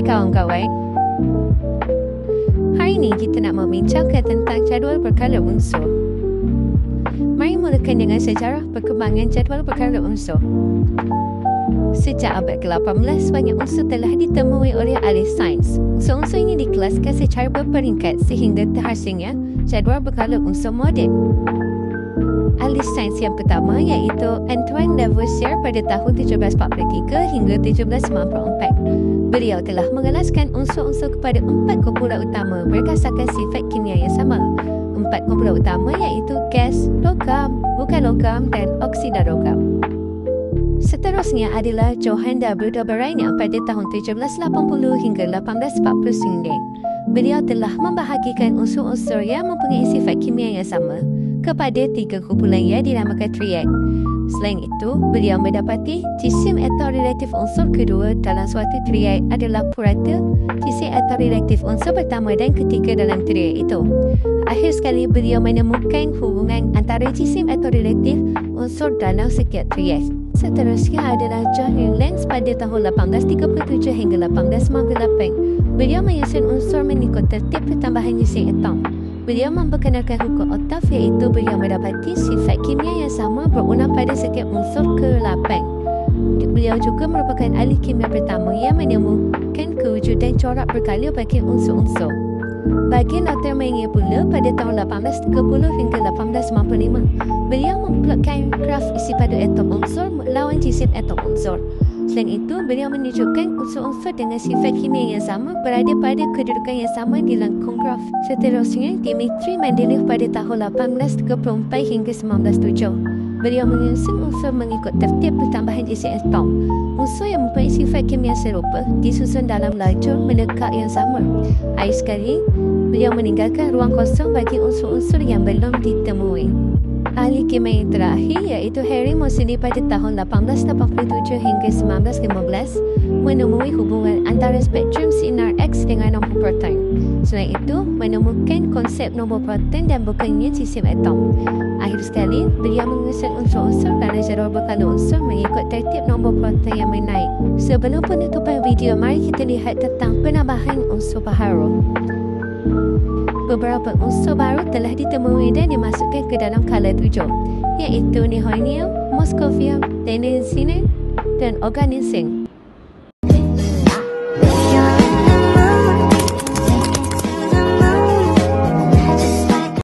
Hai kawan-kawan. Hari ini kita nak membincangkan tentang jadual perkara unsur. Mari mulakan dengan sejarah perkembangan jadual perkara unsur. Sejak abad ke-18, banyak unsur telah ditemui oleh ahli sains. Unsur-unsur ini dikelaskan secara berperingkat sehingga terhasilnya jadual perkara unsur moden. Ahli sains yang pertama iaitu Antoine Lavoisier pada tahun 1743 hingga 1794. Beliau telah mengelaskan unsur-unsur kepada 4 kumpulan utama berdasarkan sifat kimia yang sama. 4 kumpulan utama iaitu gas, logam, bukan logam dan oksida logam. Seterusnya adalah Johann W. Dobereiner pada tahun 1780 hingga 1849. Beliau telah membahagikan unsur-unsur yang mempunyai sifat kimia yang sama kepada 3 kumpulan yang dinamakan triad. Selain itu, beliau mendapati jisim elektroreaktif unsur kedua dalam suatu triad adalah purata jisim elektroreaktif unsur pertama dan ketiga dalam triad itu. Akhir sekali, beliau menemukan hubungan antara jisim elektroreaktif unsur dalam setiap triad. Seterusnya adalah John Lenz pada tahun 1837 hingga 1898. Beliau menyusun unsur mengikut tertib pertambahan jisim atom. Beliau memperkenalkan hukum Octave iaitu beliau mendapati sifat kimia yang sama berulang pada setiap unsur ke-8. Beliau juga merupakan ahli kimia pertama yang menemukan kewujudan corak berkala bagi unsur-unsur. Bagi Dr. Mengele pula pada tahun 1830 hingga 1895, beliau memplotkan graf isi padu atom unsur melawan jisim atom unsur. Selain itu, beliau menunjukkan unsur-unsur dengan sifat kimia yang sama berada pada kedudukan yang sama di lengkung graf. Seterusnya, Dmitri Mendeleev pada tahun 1834 hingga 1907. Beliau menyusun unsur mengikut tertib pertambahan jisim atom. Unsur yang mempunyai sifat kimia serupa disusun dalam lajur mendekat yang sama. Akhir sekali, beliau meninggalkan ruang kosong bagi unsur-unsur yang belum ditemui. Ahli kimia yang terakhir iaitu Harry Moseley pada tahun 1887 hingga 1915 menemui hubungan antara spektrum sinar X dengan nombor proton. Selain itu, menemukan konsep nombor proton dan bukannya jisim atom. Akhir sekali, beliau menyusun unsur-unsur dalam jadual berkala unsur mengikut tertib nombor proton yang menaik. Sebelum penutupan video, mari kita lihat tentang penambahan unsur baharu. Beberapa unsur baru telah ditemui dan dimasukkan ke dalam kala 7, iaitu nihonium, moscovium, tennessine dan organizing.